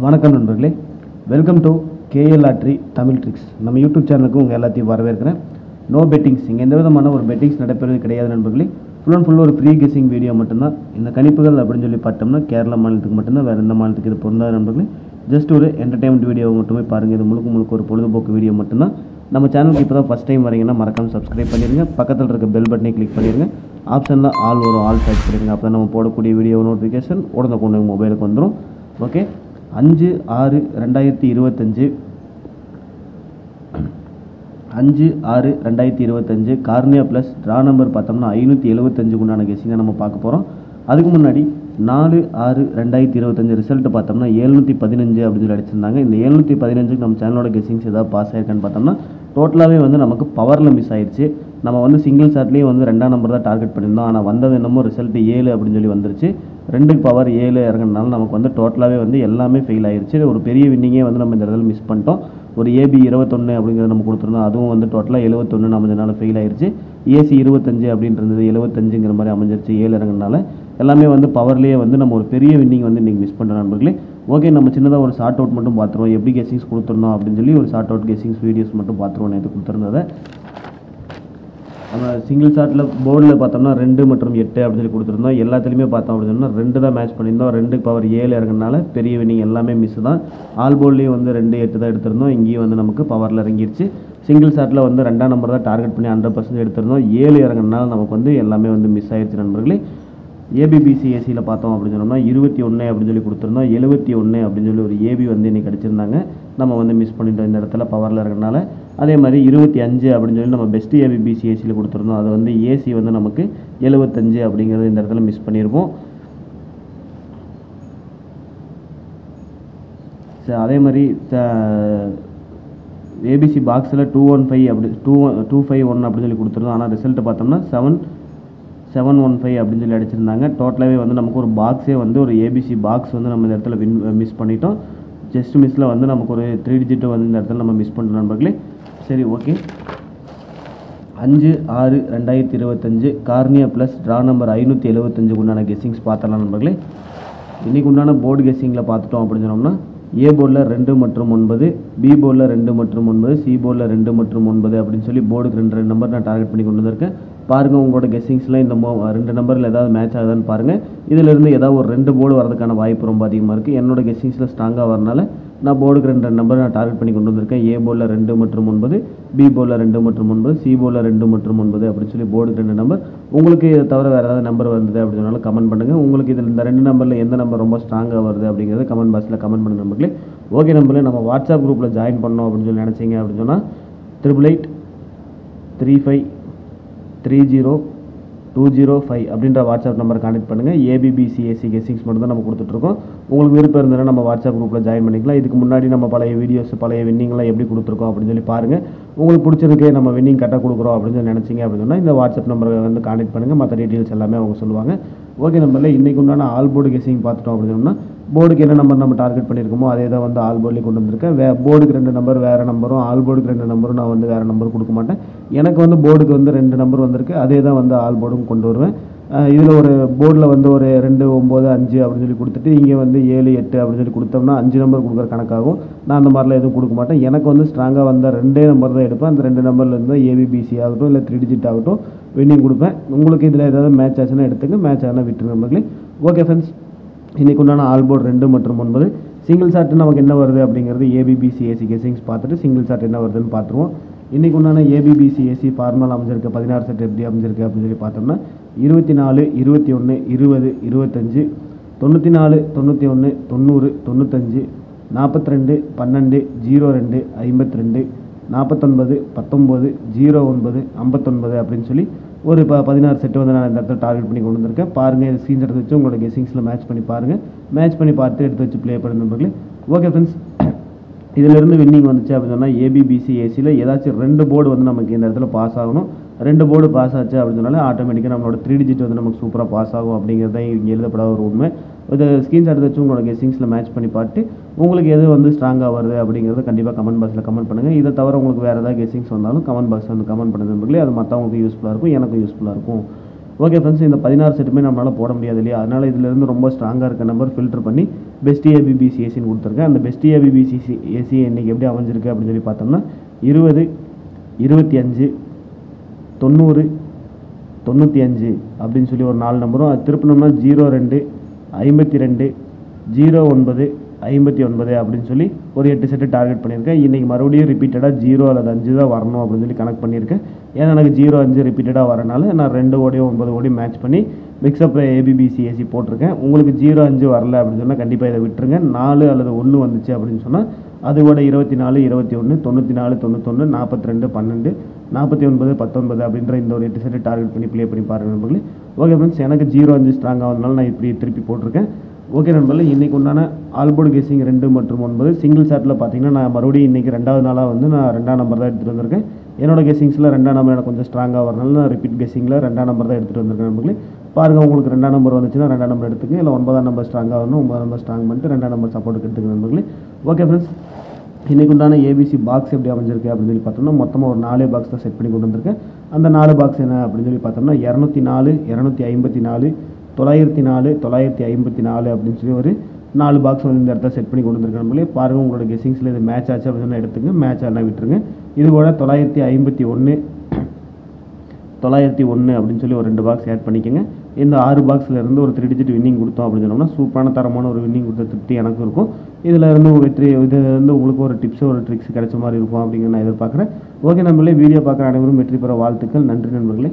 வணக்கம் நண்பர்களே, welcome to KL lottery Tamil tricks. நம்ம யூடியூப் சேனலுக்கு உங்கள் எல்லாத்தையும் வரவேற்கிறேன். நோ பெட்டிங்ஸ், இங்கே எந்த விதமான ஒரு பெட்டிங்ஸ் நடைபெறுவது கிடையாது நண்பர்களே. ஃபுல் அண்ட் ஃபுல் ஒரு ஃப்ரீ கெஸிங் வீடியோ மட்டும்தான். இந்த கணிப்புகள் அப்படின்னு சொல்லி பார்த்தோம்னா கேரளா மாநிலத்துக்கு மட்டும்தான், வேறு எந்த மாநிலத்துக்கு இது பொருந்தாது நண்பர்களே. ஜஸ்ட் ஒரு என்டர்டைன்மெண்ட் வீடியோ மட்டுமே பாருங்கள். இது முழுக்க ஒரு பொழுதுபோக்கு வீடியோ மட்டும்தான். நம்ம சேனலுக்கு இப்போ தான் ஃபஸ்ட் டைம் வரீங்கன்னா மறக்காமல் சப்ஸ்கிரைப் பண்ணிடுங்க. பக்கத்தில் இருக்க பெல் பட்டனை கிளிக் பண்ணிடுங்க. ஆப்ஷனில் ஆல் வரும், ஆல் செலக்ட் பண்ணிடுங்க. அப்போ தான் நம்ம போடக்கூடிய வீடியோ நோட்டிஃபிகேஷன் உடனே மொபைலுக்கு வந்துடும். Okay, 5/6/2025 5/6/2025 cornea plus draw number பார்த்தோம்னா 575 உண்டான கெஸிங்கை நம்ம பார்க்க போகிறோம். அதுக்கு முன்னாடி 4/6/2025 ரிசல்ட்டு பார்த்தோம்னா 715 அப்படின்னு சொல்லி அடிச்சிருந்தாங்க. இந்த 715க்கு நம்ம சேனலோட கெஸிங்ஸ் ஏதாவது பாஸ் ஆயிருக்கான்னு பார்த்தோம்னா டோட்டலாகவே நமக்கு பவரில் மிஸ் ஆயிடுச்சு. நம்ம சிங்கிள் ஷாட்லேயே 2ஆம் நம்பர் தான் டார்கெட் பண்ணியிருந்தோம். ஆனால் வந்தது என்னமோ ரிசல்ட்டு 7 அப்படின்னு சொல்லி வந்துருச்சு. 2க்கு பவர் 7 இறங்கினால நமக்கு டோட்டலாகவே எல்லாமே ஃபெயில் ஆயிடுச்சு. ஒரு பெரிய வின்னிங்கே நம்ம இந்த இடத்துல மிஸ் பண்ணிட்டோம். ஒரு ஏபி 21 அப்படிங்கிறது நம்ம கொடுத்துருந்தோம். அதுவும் டோட்டலாக 71 அமைஞ்சதுனால ஃபெயில் ஆயிடுச்சு. ஏசி 25 அப்படின்றது 75ங்கிற மாதிரி அமைஞ்சிருச்சு. 7 இறங்கினால எல்லாமே பவர்லேயே நம்ம ஒரு பெரிய வின்னிங் இன்றைக்கி மிஸ் பண்ணுறோம் நண்பர்களே. ஓகே, நம்ம சின்னதாக ஒரு ஷார்ட் அவுட் மட்டும் பார்த்துருவோம். எப்படி கெஸிங்ஸ் கொடுத்துருந்தோம் அப்படின்னு சொல்லி ஒரு ஷார்ட் அவுட் கெஸிங்ஸ் வீடியோஸ் மட்டும் பார்த்துருவோம். நேற்று கொடுத்துருந்ததை நம்ம சிங்கிள் ஷாட்டில் போர்டில் பார்த்தோம்னா 2 மற்றும் 8 அப்படின்னு சொல்லி கொடுத்துருந்தோம். எல்லாத்துலேயுமே பார்த்தோம் அப்படின்னு சொன்னால் 2 தான் மேட்ச் பண்ணியிருந்தோம். 2க்கு பவர் 7 இறங்கினால பெரிய வின்னிங் எல்லாமே மிஸ் தான். ஆல் போர்ட்லேயும் 2 8 தான் எடுத்திருந்தோம். இங்கேயும் நமக்கு பவரில் இறங்கிருச்சு. சிங்கிள் ஷாட்டில் 2ஆம் நம்பர் தான் டார்கெட் பண்ணி 100% எடுத்திருந்தோம். 7 இறங்கினால நமக்கு எல்லாமே மிஸ் ஆயிடுச்சு நண்பர்களே. ஏபிபிசிஎஸ்சியில் பார்த்தோம் அப்படின்னு சொன்னோம்னா 21 அப்படின்னு சொல்லி கொடுத்துருந்தோம். 71 அப்படின்னு சொல்லி ஒரு ஏபி இன்றைக்கி அடிச்சிருந்தாங்க. நம்ம மிஸ் பண்ணிட்டோம் இந்த இடத்துல பவரில் இருக்கிறனால. அதே மாதிரி 25 அப்படின்னு சொல்லி நம்ம பெஸ்ட் ஏபிபிசிஎஸ்சியில் கொடுத்துருந்தோம். அது ஏசி நமக்கு 75 அப்படிங்கிறது இந்த இடத்துல மிஸ் பண்ணியிருப்போம். அதே மாதிரி ஏபிசி பாக்ஸில் 215 அப்படி 251 அப்படின்னு சொல்லி கொடுத்துருந்தோம். ஆனால் ரிசல்ட்டு பார்த்தோம்னா 715 அப்படின்னு சொல்லி அடிச்சிருந்தாங்க. டோட்டலாகவே நமக்கு ஒரு பாக்ஸே ஒரு ஏபிசி பாக்ஸ் நம்ம இந்த இடத்துல மிஸ் பண்ணிட்டோம். ஜஸ்ட் மிஸ்ஸில் நமக்கு ஒரு 3 டிஜிட் இந்த இடத்துல நம்ம மிஸ் பண்ணுறோம் நண்பர்களே. சரி, okay. 5/6/2025 cornea plus draw number 575 உண்டான கெஸிங்ஸ் பார்த்தலாம் நண்பர்களே. இன்றைக்கி உண்டான போர்டு கெஸிங்கில் பார்த்துட்டோம் அப்படின்னு சொன்னோம்னா ஏ போர்டில் 2 மற்றும் 9, பி போர்டில் 2 மற்றும் 9, சி போர்டில் 2 மற்றும் 9 அப்படின்னு சொல்லி போர்டுக்கு 2 நம்பர் நான் டார்கெட் பண்ணி கொண்டு வந்திருக்கேன். பாருங்கள், உங்களோட கெஸிங்ஸில் இந்த 2 நம்பரில் ஏதாவது மேட்ச் ஆகுதான்னு பாருங்கள். இதிலிருந்து ஏதாவது ஒரு 2 போர்டு வரதுக்கான வாய்ப்பு ரொம்ப அதிகமாக இருக்குது. என்னோட கெஸிங்ஸில் ஸ்ட்ராங்காக வரனால நான் போர்டுக்கு 2 நம்பர் நான் டார்கெட் பண்ணி கொண்டு வந்திருக்கேன். ஏ போர்டில் 2 மற்றும் 9, பி போர்டில் 2 மற்றும் 9, சி போர்டில் 2 மற்றும் 9 அப்படின்னு சொல்லி போர்டுக்கு 2 நம்பர். உங்களுக்கு இதை தவிர வேறு ஏதாவது நம்பர் வந்தது அப்படின்னு சொன்னாலும் கமெண்ட் பண்ணுங்கள். உங்களுக்கு இதில் இந்த 2 நம்பரில் எந்த நம்பர் ரொம்ப ஸ்ட்ராங்காக வருது அப்படிங்கிறது கமெண்ட் பாக்ஸில் கமெண்ட் பண்ணுங்கள் நம்பர்களே. ஓகே நம்பர்களே, நம்ம வாட்ஸ்அப் குரூப்பில் ஜாயின் பண்ணோம் அப்படின்னு சொல்லி நினச்சிங்க அப்படின்னு சொன்னால் 8835302005 அப்படின்ற வாட்ஸ்அப் நம்பர் கான்டெக்ட் பண்ணுங்கள். ஏபிபிசிஎஸ்சி கெஸிங்ஸ் மட்டும் தான் நம்ம கொடுத்துட்ருக்கோம். உங்களுக்கு விருப்பம் இருந்ததுன்னா நம்ம வாட்ஸ்அப் குரூப்பில் ஜாயின் பண்ணிக்கலாம். இதுக்கு முன்னாடி நம்ம பழைய வீடியோஸ் பழைய வின்னிங்லாம் எப்படி கொடுத்துருக்கோம் அப்படின்னு சொல்லி பாருங்கள். உங்களுக்கு பிடிச்சிருக்கு, நம்ம வின்னிங் கரெக்டாக கொடுக்குறோம் அப்படின்னு சொல்லி நினச்சிங்க அப்படின்னு சொன்னால் இந்த வாட்ஸ்அப் நம்பரை கான்டெக்ட் பண்ணுங்கள். மற்ற டீட்டெயில்ஸ் எல்லாமே அவங்க சொல்லுவாங்க. ஓகே நம்பரில் இன்றைக்கி உண்டான ஆல் போர்டு கெஸிங் பார்த்துட்டோம் அப்படின்னு சொன்னால் போர்டுக்கு என்ன நம்பர் நம்ம டார்கெட் பண்ணியிருக்கோமோ அதே தான் ஆல் போர்ட்லேயே கொண்டு வந்திருக்கேன். போர்டுக்கு 2 நம்பர் வேறு நம்பரும், ஆல் போர்டுக்கு 2 நம்பரும் நான் வேறு நம்பர் கொடுக்க மாட்டேன். எனக்கு போர்டுக்கு 2 நம்பர் வந்திருக்கு. அதே தான் ஆல் போர்டும் கொண்டு வருவேன். இதில் ஒரு போர்டில் ஒரு 2 9 5 அப்படின்னு சொல்லி கொடுத்துட்டு இங்கே 7 8 அப்படின்னு சொல்லி கொடுத்தோம்னா 5 நம்பர் கொடுக்குற கணக்காகும். நான் அந்த மாதிரிலாம் எதுவும் கொடுக்க மாட்டேன். எனக்கு ஸ்ட்ராங்காக வந்த 2 நம்பர் தான் எடுப்பேன். அந்த 2 நம்பரில் இருந்தால் ஏபிபிசி ஆகட்டும் இல்லை 3 டிஜிட் ஆகட்டும் வின்னிங் கொடுப்பேன். உங்களுக்கு இதில் ஏதாவது மேட்ச் ஆச்சுன்னா எடுத்துங்க, மேட்ச் ஆனால் விட்டுருங்க நம்பர்களே. ஓகே ஃப்ரெண்ட்ஸ், இன்றைக்கு உண்டான ஆல் போர்டு 2 மற்றும் 9 சிங்கிள் ஷாட் நமக்கு என்ன வருது அப்படிங்கிறது ஏபிபிசிஎஸ்சி கெஸிங்ஸ் பார்த்துட்டு சிங்கிள் ஷாட் என்ன வருதுன்னு பார்த்துருவோம். இன்றைக்கு உண்டான ஏபிபிசிஎஸ்சி ஃபார்மல் அமைஞ்சிருக்கு 16 செட் எப்படி அமைஞ்சிருக்கு அப்படின்னு சொல்லி பார்த்தோம்னா 24 21 20 25 94 91 90 95 42 12 02 52 49 19 09 59 அப்படின்னு சொல்லி ஒரு 16 செட்டு நான் இந்த இடத்துல டார்கெட் பண்ணி கொண்டு வந்திருக்கேன். பாருங்கள், இது ஸ்க்ரீன் எடுத்து வச்சு உங்களோட கெஸிங்ஸில் மேட்ச் பண்ணி பாருங்கள். மேட்ச் பண்ணி பார்த்து எடுத்து வச்சு ப்ளே பண்ண நண்பர்களே. ஓகே ஃப்ரெண்ட்ஸ், இதிலிருந்து வின்னிங் வந்துச்சு அப்படின்னு சொன்னால் ஏபிபிசிஎஸ்சியில் ஏதாச்சும் 2 போர்டு நமக்கு இந்த இடத்துல பாஸ் ஆகணும். 2 போர்டு பாஸ் ஆச்சு அப்படின்னு சொன்னாலே ஆட்டோமேட்டிக்காக நம்மளோட 3 டிஜிட் நமக்கு சூப்பராக பாஸ் ஆகும் அப்படிங்கிறது தான் இங்கே எழுதப்படாத ஒரு உண்மை. இதை ஸ்க்ரீன்ஷாட் எடுத்து வச்சு உங்களோட கெஸிங்ஸில் மேட்ச் பண்ணி பார்த்து உங்களுக்கு எது ஸ்ட்ராங்காக வருது அப்படிங்கிறது கண்டிப்பாக கமெண்ட் பாக்ஸில் கமெண்ட் பண்ணுங்கள். இதை தவிர உங்களுக்கு வேறு ஏதாவது கெஸிங்ஸ் வந்தாலும் கமெண்ட் பாக்ஸில் கமெண்ட் பண்ணுங்கள் நண்பர்களே. அது மற்றவங்களுக்கு யூஸ்ஃபுல்லாக இருக்கும், எனக்கும் யூஸ்ஃபுல்லாக இருக்கும். ஓகே ஃப்ரெண்ட்ஸ், இந்த 16 செட்டுமே நம்மளால் போட முடியாது இல்லையா, அதனால் இதிலேருந்து ரொம்ப ஸ்ட்ராங்காக இருக்க நம்பர் ஃபில்டர் பண்ணி பெஸ்ட் ஏபிபிசிஎஸ்சின்னு கொடுத்துருக்கேன். அந்த பெஸ்ட் ஏபிபிசிஎஸ்சி இன்றைக்கி எப்படி அமைஞ்சிருக்கு அப்படின்னு சொல்லி பார்த்தோம்னா 20, 25, 90, 95 அப்படின்னு சொல்லி ஒரு 4 நம்பரும், அது திருப்பினோம்னா 02, 52, 09, 59 அப்படின்னு சொல்லி ஒரு 8 செட்டு டார்கெட் பண்ணியிருக்கேன். இன்றைக்கி மறுபடியும் ரிப்பீட்டடாக 0 அல்லது 5 தான் வரணும் அப்படின்னு சொல்லி கனெக்ட் பண்ணியிருக்கேன். ஏன்னா எனக்கு 0, 5 ரிப்பீட்டடாக வரனால நான் 2 ஓடியும் 9 ஓடியும் மேட்ச் பண்ணி மிக்ஸ்அப் ஏபிபிசிஎஸ்சி போட்டிருக்கேன். உங்களுக்கு 0, 5 வரல அப்படின்னு சொன்னால் கண்டிப்பாக இதை விட்டுருங்க. 4 அல்லது 1 வந்துச்சு அப்படின்னு சொன்னால் அதோட 24, 21, 94, 91, 42, 12, 49, 19 அப்படின்ற இந்த ஒரு 8 செட்டு டார்கெட் பண்ணி ப்ளே பண்ணி பாருங்கள் நண்பர்களே. ஓகே ஃப்ரெண்ட்ஸ், எனக்கு 0, 5 ஸ்ட்ராங் ஆகுதுனால நான் இப்படி திருப்பி போட்டிருக்கேன். ஓகே நண்பர்களே, இன்றைக்கி உண்டான ஆல்போர்டு கெஸ்ஸிங் 2 மற்றும் 9 சிங்கிள் ஷாட்டில் பார்த்தீங்கன்னா நான் மறுபடியும் இன்றைக்கி 2வது நாளாக வந்து நான் 2ஆம் நம்பர் தான் எடுத்துகிட்டு வந்திருக்கேன். என்னோட கெஸ்ஸிங்ஸில் 2ஆம் நம்பர் எனக்கு கொஞ்சம் ஸ்ட்ராங்காக வரனால நான் ரிப்பீட் கெஸ்ஸிங்கில் 2ஆம் நம்பர் தான் எடுத்துகிட்டு வந்திருக்கேன் நண்பர்களே. பாருங்கள், உங்களுக்கு 2ஆம் நம்பர் வந்துச்சுன்னா 2ஆம் நம்பர் எடுத்துங்க, இல்லை 9ஆம் நம்பர் ஸ்ட்ராங்காக வரணும் 9ஆம் நம்பர் ஸ்ட்ராங் பண்ணிட்டு 2ஆம் நம்பர் சப்போர்ட்டுக்கு எடுத்துங்க நண்பர்களே. ஓகே ஃப்ரெண்ட்ஸ், இன்றைக்கு உண்டான ஏபிசி பாக்ஸ் எப்படி அமைஞ்சிருக்கு அப்படின்னு சொல்லி பார்த்தோம்னா மொத்தமாக ஒரு 4 பாக்ஸ் தான் செட் பண்ணி கொண்டு வந்திருக்கேன். அந்த 4 பாக்ஸ் என்ன அப்படின்னு சொல்லி பார்த்தோம்னா 204, 254, 904, 954 அப்படின்னு சொல்லி ஒரு 4 பாக்ஸ் வந்து இந்த இடத்துல செட் பண்ணி கொண்டு வந்திருக்கேன் நம்மளே. பாருங்கள், உங்களோட கெஸ்ஸிங்ஸில் இது மேட்ச் ஆச்சு அப்படின்னு சொன்னால் எடுத்துங்க, மேட்ச் ஆனால் விட்டுருங்க. இது கூட 951, 901 அப்படின்னு சொல்லி ஒரு 2 பாக்ஸ் ஆட் பண்ணிக்கோங்க. இந்த 6 பாக்ஸில் இருந்து ஒரு 3 டிஜிட் வின்னிங் கொடுத்தோம் அப்படின்னு சொன்னோம்னா சூப்பரான தரமான ஒரு வின்னிங் கொடுத்த திருப்தி எனக்கு இருக்கும். இதில் இருந்து இதிலிருந்து உங்களுக்கு ஒரு டிப்ஸு ஒரு ட்ரிக்ஸ் கிடைச்ச மாதிரி இருக்கும் அப்படிங்கிற நான் எதிர்பார்க்குறேன். ஓகே நண்பர்களே, வீடியோ பார்க்குற அனைவரும் வெற்றி பெற வாழ்த்துக்கள். நன்றி நண்பர்களே.